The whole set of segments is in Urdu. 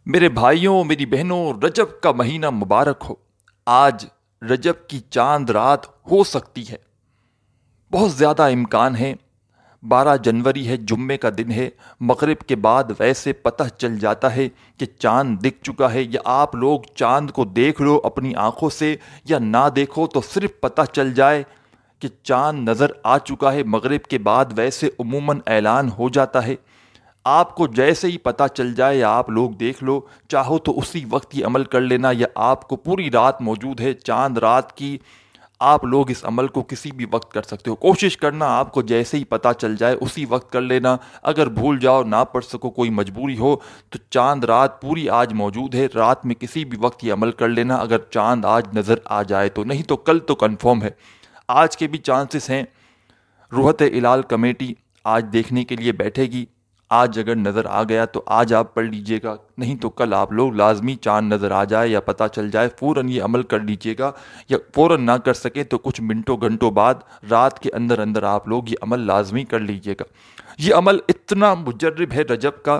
میرے بھائیوں میری بہنوں، رجب کا مہینہ مبارک ہو۔ آج رجب کی چاند رات ہو سکتی ہے، بہت زیادہ امکان ہے۔ 12 جنوری ہے، جمعے کا دن ہے۔ مغرب کے بعد ویسے پتہ چل جاتا ہے کہ چاند دکھ چکا ہے، یا آپ لوگ چاند کو دیکھ لو اپنی آنکھوں سے، یا نہ دیکھو تو صرف پتہ چل جائے کہ چاند نظر آ چکا ہے۔ مغرب کے بعد ویسے عموماً اعلان ہو جاتا ہے۔ آپ کو جیسے ہی پتہ چل جائے یا آپ لوگ دیکھ لو، چاہو تو اسی وقت یہ عمل کر لینا، یا آپ کو پوری رات موجود ہے چاند رات کی، آپ لوگ اس عمل کو کسی بھی وقت کر سکتے ہو۔ کوشش کرنا آپ کو جیسے ہی پتہ چل جائے اسی وقت کر لینا۔ اگر بھول جاؤ، نہ پڑھ سکو، کوئی مجبوری ہو تو چاند رات پوری آج موجود ہے، رات میں کسی بھی وقت یہ عمل کر لینا اگر چاند آج نظر آ جائے تو، نہیں تو کل تو کنفرم ہے۔ آج کے بھی چانسز ہیں، روحت ہلال کمیٹی آج دیکھنے کے لیے بیٹھے گی۔ آج اگر نظر آ گیا تو آج آپ پڑھ لیجئے گا، نہیں تو کل آپ لوگ لازمی چاند نظر آ جائے یا پتہ چل جائے فوراً یہ عمل کر لیجئے گا، یا فوراً نہ کر سکیں تو کچھ منٹوں گھنٹوں بعد رات کے اندر اندر آپ لوگ یہ عمل لازمی کر لیجئے گا۔ یہ عمل اتنا مجرب ہے رجب کا،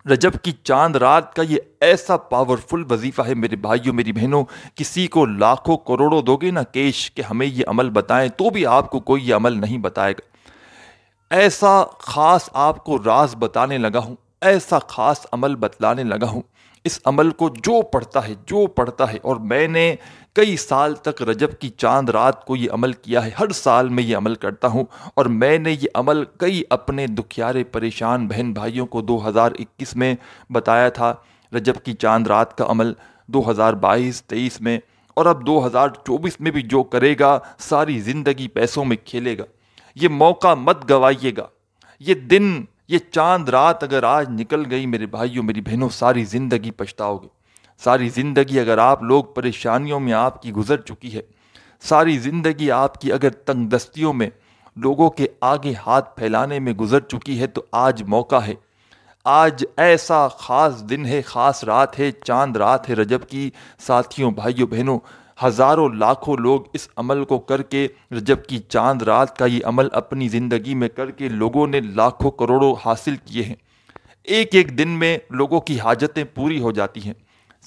رجب کی چاند رات کا یہ ایسا پاورفل وظیفہ ہے میرے بھائیوں میری بہنوں، کسی کو لاکھوں کروڑوں دو گے نا کیش کہ ہمیں یہ عمل بتائیں تو بھی آپ کو کوئی یہ عمل نہیں بتائے گا۔ ایسا خاص آپ کو راز بتانے لگا ہوں، ایسا خاص عمل بتلانے لگا ہوں۔ اس عمل کو جو پڑھتا ہے، اور میں نے کئی سال تک رجب کی چاند رات کو یہ عمل کیا ہے، ہر سال میں یہ عمل کرتا ہوں، اور میں نے یہ عمل کئی اپنے دکھیارے پریشان بہن بھائیوں کو 2021 میں بتایا تھا، رجب کی چاند رات کا عمل 2022-23 میں، اور اب 2024 میں بھی جو کرے گا ساری زندگی پیسوں میں کھیلے گا۔ یہ موقع مت گوائیے گا، یہ دن، یہ چاند رات اگر آج نکل گئی میرے بھائیوں میری بہنوں، ساری زندگی پچھتاؤ گے۔ ساری زندگی اگر آپ لوگ پریشانیوں میں آپ کی گزر چکی ہے، ساری زندگی آپ کی اگر تنگ دستیوں میں، لوگوں کے آگے ہاتھ پھیلانے میں گزر چکی ہے، تو آج موقع ہے۔ آج ایسا خاص دن ہے، خاص رات ہے، چاند رات ہے رجب کی۔ ساتھیوں، بھائیوں، بہنوں، ہزاروں لاکھوں لوگ اس عمل کو کر کے، رجب کی چاند رات کا یہ عمل اپنی زندگی میں کر کے لوگوں نے لاکھوں کروڑوں حاصل کیے ہیں۔ ایک ایک دن میں لوگوں کی حاجتیں پوری ہو جاتی ہیں،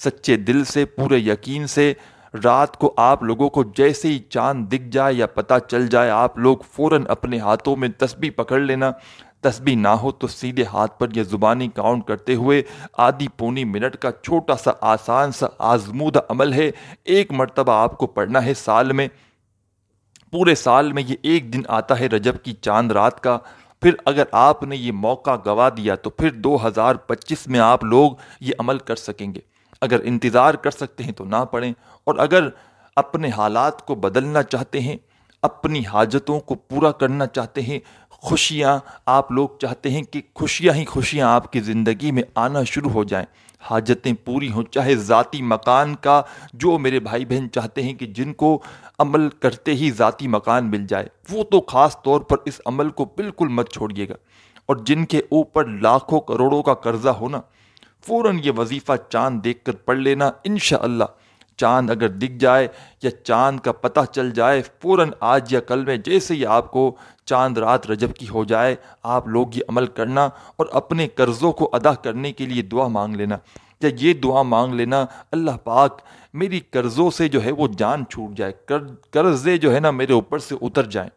سچے دل سے، پورے یقین سے۔ رات کو آپ لوگوں کو جیسے ہی چاند دکھ جائے یا پتہ چل جائے، آپ لوگ فوراً اپنے ہاتھوں میں تسبیح پکڑ لینا۔ تسبیح نہ ہو تو سیدھے ہاتھ پر یہ زبانی کاؤنٹ کرتے ہوئے آدھی پونی منٹ کا چھوٹا سا آسان سا آزمودہ عمل ہے، ایک مرتبہ آپ کو پڑھنا ہے سال میں، پورے سال میں یہ ایک دن آتا ہے رجب کی چاند رات کا۔ پھر اگر آپ نے یہ موقع گوا دیا تو پھر 2025 میں آپ لوگ یہ عمل کر سکیں گے۔ اگر انتظار کر سکتے ہیں تو نہ پڑھیں، اور اگر اپنے حالات کو بدلنا چاہتے ہیں، اپنی حاجتوں کو پورا کرنا چاہتے ہیں، خوشیاں آپ لوگ چاہتے ہیں کہ خوشیاں ہی خوشیاں آپ کی زندگی میں آنا شروع ہو جائیں، حاجتیں پوری ہوں، چاہے ذاتی مکان کا، جو میرے بھائی بہن چاہتے ہیں کہ جن کو عمل کرتے ہی ذاتی مکان مل جائے، وہ تو خاص طور پر اس عمل کو بالکل مت چھوڑیے گا۔ اور جن کے اوپر لاکھوں کروڑوں کا قرضہ ہونا، فوراً یہ وظیفہ چاند دیکھ کر پڑھ لینا، انشاءاللہ چاند اگر دکھ جائے یا چاند کا پتہ چل جائے، فوراً آج یا کل میں جیسے ہی آپ کو چاند رات رجب کی ہو جائے، آپ لوگ یہ عمل کرنا، اور اپنے قرضوں کو ادا کرنے کے لیے دعا مانگ لینا، یا یہ دعا مانگ لینا، اللہ پاک میری قرضوں سے جو ہے وہ جان چھوٹ جائے، قرضے جو ہے نا میرے اوپر سے اتر جائیں۔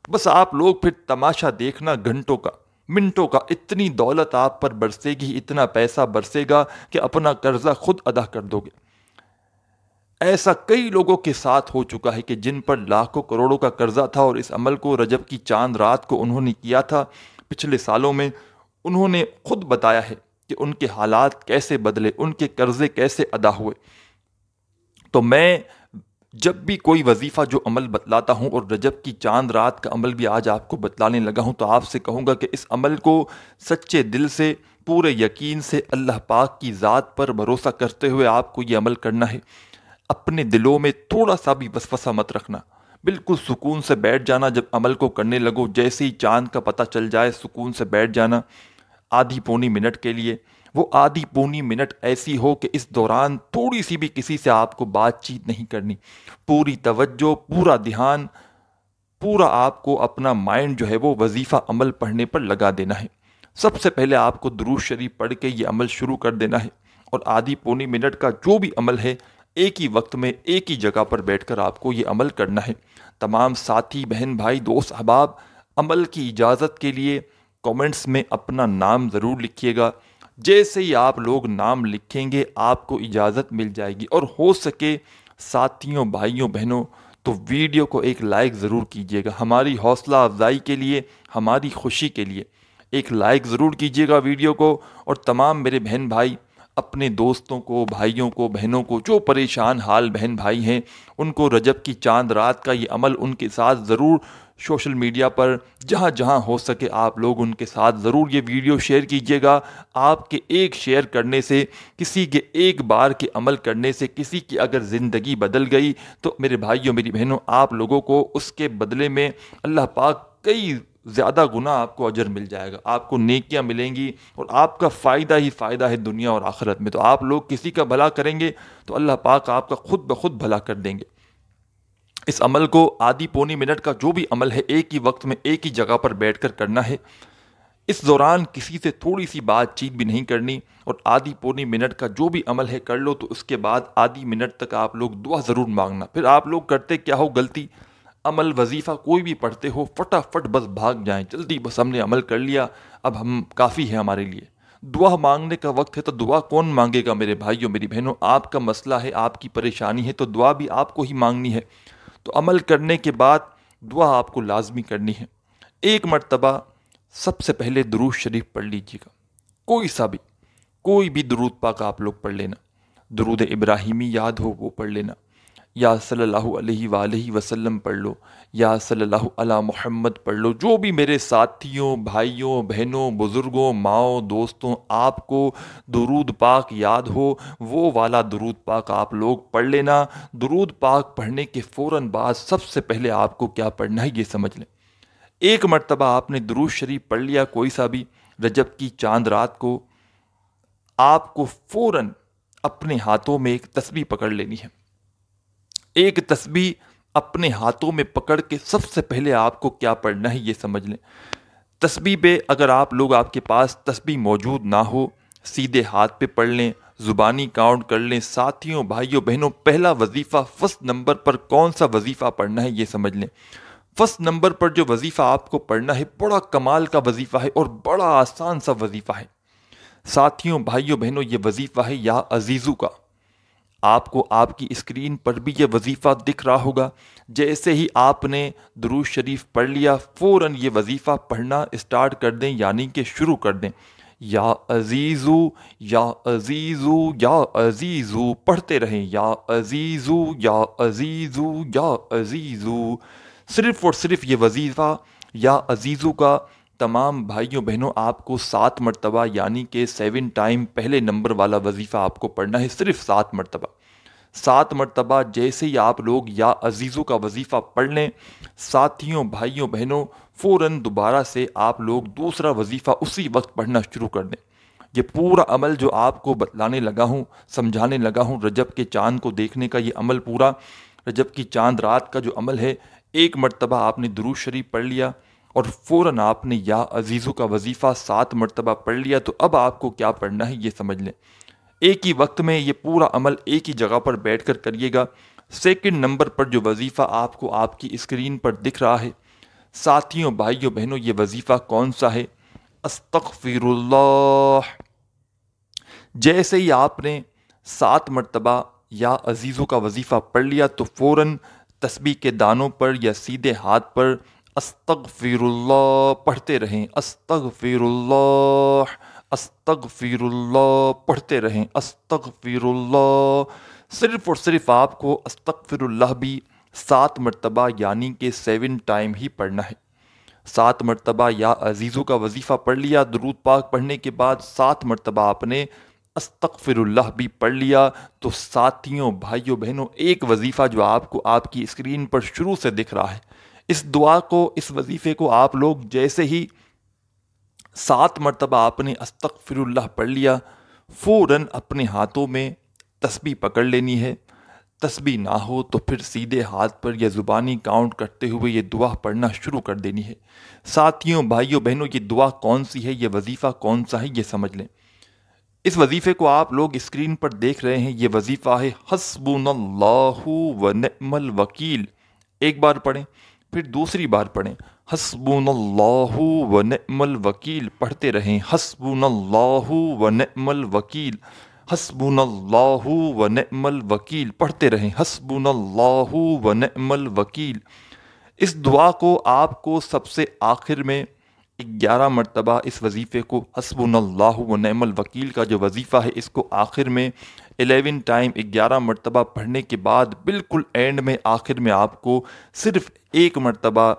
بس آپ لوگ پھر تماشا دیکھنا گھنٹوں کا، منٹوں کا، اتنی دولت آپ پر برسے گی، اتنا پیسہ برسے گا کہ اپنا قرضہ خود ادا کر دو گے۔ ایسا کئی لوگوں کے ساتھ ہو چکا ہے کہ جن پر لاکھوں کروڑوں کا قرضہ تھا، اور اس عمل کو رجب کی چاند رات کو انہوں نے کیا تھا۔ پچھلے سالوں میں انہوں نے خود بتایا ہے کہ ان کے حالات کیسے بدلے، ان کے قرضے کیسے ادا ہوئے۔ تو میں جب بھی کوئی وظیفہ جو عمل بتلاتا ہوں، اور رجب کی چاند رات کا عمل بھی آج آپ کو بتلانے لگا ہوں، تو آپ سے کہوں گا کہ اس عمل کو سچے دل سے، پورے یقین سے، اللہ پاک کی ذات پر بھروسہ کرتے ہوئے آپ کو یہ عمل کرنا ہے۔ اپنے دلوں میں تھوڑا سا بھی وسوسہ مت رکھنا، بالکل سکون سے بیٹھ جانا۔ جب عمل کو کرنے لگو، جیسے ہی چاند کا پتہ چل جائے، سکون سے بیٹھ جانا آدھی پونی منٹ کے لیے۔ وہ آدھی پونی منٹ ایسی ہو کہ اس دوران تھوڑی سی بھی کسی سے آپ کو بات چیت نہیں کرنی، پوری توجہ، پورا دھیان، پورا آپ کو اپنا مائنڈ جو ہے وہ وظیفہ عمل پڑھنے پر لگا دینا ہے۔ سب سے پہلے آپ کو درود شریف پڑھ کے یہ عمل شروع کر دینا ہے، اور آدھی پونی منٹ کا جو بھی عمل ہے ایک ہی وقت میں ایک ہی جگہ پر بیٹھ کر آپ کو یہ عمل کرنا ہے۔ تمام ساتھی، بہن، بھائی، دوست، احباب، عمل کی اجازت کے لیے کامنٹس میں اپنا نام ضرور لکھیے گا۔ جیسے ہی آپ لوگ نام لکھیں گے آپ کو اجازت مل جائے گی، اور ہو سکے ساتھیوں، بھائیوں، بہنوں تو ویڈیو کو ایک لائک ضرور کیجیے گا۔ ہماری حوصلہ افزائی کے لیے، ہماری خوشی کے لیے ایک لائک ضرور کیجیے گا ویڈیو کو۔ اور تمام میرے بہن بھائی اپنے دوستوں کو، بھائیوں کو، بہنوں کو، جو پریشان حال بہن بھائی ہیں، ان کو رجب کی چاند رات کا یہ عمل ان کے ساتھ ضرور سوشل میڈیا پر جہاں جہاں ہو سکے آپ لوگ ان کے ساتھ ضرور یہ ویڈیو شیئر کیجیے گا۔ آپ کے ایک شیئر کرنے سے، کسی کے ایک بار کے عمل کرنے سے کسی کی اگر زندگی بدل گئی تو میرے بھائیوں، میری بہنوں، آپ لوگوں کو اس کے بدلے میں اللہ پاک کئی زیادہ گنا آپ کو اجر مل جائے گا، آپ کو نیکیاں ملیں گی، اور آپ کا فائدہ ہی فائدہ ہے دنیا اور آخرت میں۔ تو آپ لوگ کسی کا بھلا کریں گے تو اللہ پاک آپ کا خود بخود بھلا کر دیں گے۔ اس عمل کو آدھی پونی منٹ کا جو بھی عمل ہے ایک ہی وقت میں ایک ہی جگہ پر بیٹھ کر کرنا ہے۔ اس دوران کسی سے تھوڑی سی بات چیت بھی نہیں کرنی، اور آدھی پونی منٹ کا جو بھی عمل ہے کر لو تو اس کے بعد آدھی منٹ تک آپ لوگ دعا ضرور مانگنا۔ پھر آپ لوگ کرتے کیا ہو غلطی، عمل وظیفہ کوئی بھی پڑھتے ہو فٹافٹ بس بھاگ جائیں، جلدی بس ہم نے عمل کر لیا، اب ہم کافی ہے ہمارے لیے۔ دعا مانگنے کا وقت ہے تو دعا کون مانگے گا میرے بھائیوں، میری بہنوں؟ آپ کا مسئلہ ہے، آپ کی پریشانی ہے تو دعا بھی آپ کو ہی مانگنی ہے۔ تو عمل کرنے کے بعد دعا آپ کو لازمی کرنی ہے۔ ایک مرتبہ سب سے پہلے درود شریف پڑھ لیجیے گا، کوئی سا بھی، کوئی بھی درود پاک آپ لوگ پڑھ لینا۔ درود ابراہیمی یاد ہو وہ پڑھ لینا، یا صلی اللہ علیہ وآلہ وسلم پڑھ لو، یا صلی اللہ علی محمد پڑھ لو۔ جو بھی میرے ساتھیوں، بھائیوں، بہنوں، بزرگوں، ماؤں، دوستوں آپ کو درود پاک یاد ہو وہ والا درود پاک آپ لوگ پڑھ لینا۔ درود پاک پڑھنے کے فوراً بعد سب سے پہلے آپ کو کیا پڑھنا ہے یہ سمجھ لیں۔ ایک مرتبہ آپ نے درود شریف پڑھ لیا کوئی سا بھی رجب کی چاند رات کو، آپ کو فوراً اپنے ہاتھوں میں ایک تسبیح پکڑ لینی ہے۔ ایک تسبیح اپنے ہاتھوں میں پکڑ کے سب سے پہلے آپ کو کیا پڑھنا ہے یہ سمجھ لیں۔ تسبیح پہ اگر آپ لوگ، آپ کے پاس تسبیح موجود نہ ہو، سیدھے ہاتھ پہ پڑھ لیں، زبانی کاؤنٹ کر لیں۔ ساتھیوں، بھائیوں، بہنوں، پہلا وظیفہ فرسٹ نمبر پر کون سا وظیفہ پڑھنا ہے یہ سمجھ لیں۔ فرسٹ نمبر پر جو وظیفہ آپ کو پڑھنا ہے بڑا کمال کا وظیفہ ہے اور بڑا آسان سا وظیفہ ہے۔ ساتھیوں، بھائیوں، بہنوں، یہ وظیفہ ہے یا عزیزو کا۔ آپ کو آپ کی اسکرین پر بھی یہ وظیفہ دکھ رہا ہوگا۔ جیسے ہی آپ نے درود شریف پڑھ لیا فوراً یہ وظیفہ پڑھنا اسٹارٹ کر دیں، یعنی کہ شروع کر دیں۔ یا عزیزو، یا عزیزو، یا عزیزو، پڑھتے رہیں، یا عزیزو، یا عزیزو، یا عزیزو۔ صرف اور صرف یہ وظیفہ یا عزیزو کا تمام بھائیوں بہنوں آپ کو 7 مرتبہ، یعنی کہ 7 ٹائم پہلے نمبر والا وظیفہ آپ کو پڑھنا ہے، صرف 7 مرتبہ۔ 7 مرتبہ جیسے ہی آپ لوگ یا عزیزو کا وظیفہ پڑھ لیں، ساتھیوں، بھائیوں، بہنوں، فوراً دوبارہ سے آپ لوگ دوسرا وظیفہ اسی وقت پڑھنا شروع کر دیں۔ یہ پورا عمل جو آپ کو بتلانے لگا ہوں، سمجھانے لگا ہوں، رجب کے چاند کو دیکھنے کا یہ عمل، پورا رجب کی چاند رات کا جو عمل ہے، ایک مرتبہ آپ نے درود شریف پڑھ لیا اور فوراً آپ نے یا عزیزو کا وظیفہ 7 مرتبہ پڑھ لیا، تو اب آپ کو کیا پڑھنا ہے یہ سمجھ لیں۔ ایک ہی وقت میں یہ پورا عمل ایک ہی جگہ پر بیٹھ کر کریے گا۔ سیکنڈ نمبر پر جو وظیفہ آپ کو آپ کی اسکرین پر دکھ رہا ہے، ساتھیوں، بھائیوں، بہنوں، یہ وظیفہ کون سا ہے؟ استغفر اللہ۔ جیسے ہی آپ نے 7 مرتبہ یا عزیزو کا وظیفہ پڑھ لیا تو فوراً تسبیح کے دانوں پر یا سیدھے ہاتھ پر استغفر اللہ پڑھتے رہیں، استغفر اللہ، استغفر اللہ پڑھتے رہیں، استغفر اللہ۔ صرف اور صرف آپ کو استغفر اللہ بھی 7 مرتبہ یعنی کہ 7 ٹائم ہی پڑھنا ہے۔ 7 مرتبہ یا عزیزو کا وظیفہ پڑھ لیا، درود پاک پڑھنے کے بعد 7 مرتبہ آپ نے استغفر اللہ بھی پڑھ لیا، تو ساتھیوں، بھائیوں، بہنوں، ایک وظیفہ جو آپ کو آپ کی اسکرین پر شروع سے دکھ رہا ہے، اس دعا کو، اس وظیفے کو آپ لوگ جیسے ہی 7 مرتبہ آپ نے استغفر اللہ پڑھ لیا، فوراً اپنے ہاتھوں میں تسبیح پکڑ لینی ہے۔ تسبیح نہ ہو تو پھر سیدھے ہاتھ پر یا زبانی کاؤنٹ کرتے ہوئے یہ دعا پڑھنا شروع کر دینی ہے۔ ساتھیوں، بھائیوں، بہنوں، یہ دعا کون سی ہے، یہ وظیفہ کون سا ہے، یہ سمجھ لیں۔ اس وظیفے کو آپ لوگ اسکرین پر دیکھ رہے ہیں، یہ وظیفہ ہے حسبنا اللہ و نعم الوکیل۔ ایک بار پڑھیں، پھر دوسری بار پڑھیں، حسبنا اللہ و نعم الوکیل، پڑھتے رہیں، حسبنا اللہ و نعم الوکیل، حسبنا اللہ و نعم الوکیل، پڑھتے رہیں، حسبنا اللہ و نعم الوکیل۔ اس دعا کو آپ کو سب سے آخر میں 11 مرتبہ اس وظیفے کو، حسبنا اللہ و نعم الوکیل کا جو وظیفہ ہے، اس کو آخر میں 11 ٹائم 11 مرتبہ پڑھنے کے بعد بالکل اینڈ میں آخر میں آپ کو صرف ایک مرتبہ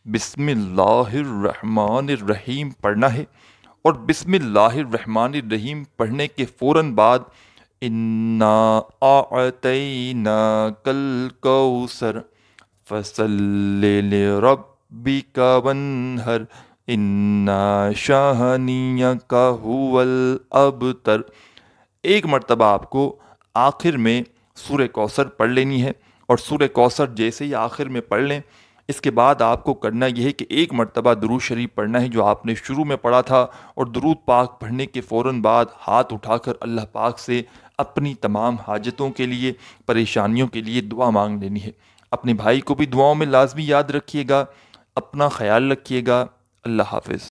بسم اللہ الرحمن الرحیم پڑھنا ہے، اور بسم اللہ الرحمن الرحیم پڑھنے کے فوراً بعد انا اعطیناک الکوثر فصل لربک وانحر انا شانیک ھو الابتر۔ ایک مرتبہ آپ کو آخر میں سورہ کوثر پڑھ لینی ہے، اور سورہ کوثر جیسے ہی آخر میں پڑھ لیں، اس کے بعد آپ کو کرنا یہ ہے کہ ایک مرتبہ درود شریف پڑھنا ہے جو آپ نے شروع میں پڑھا تھا، اور درود پاک پڑھنے کے فوراً بعد ہاتھ اٹھا کر اللہ پاک سے اپنی تمام حاجتوں کے لیے، پریشانیوں کے لیے دعا مانگ لینی ہے۔ اپنے بھائی کو بھی دعاؤں میں لازمی یاد رکھیے گا، اپنا خیال رکھیے گا۔ اللہ حافظ۔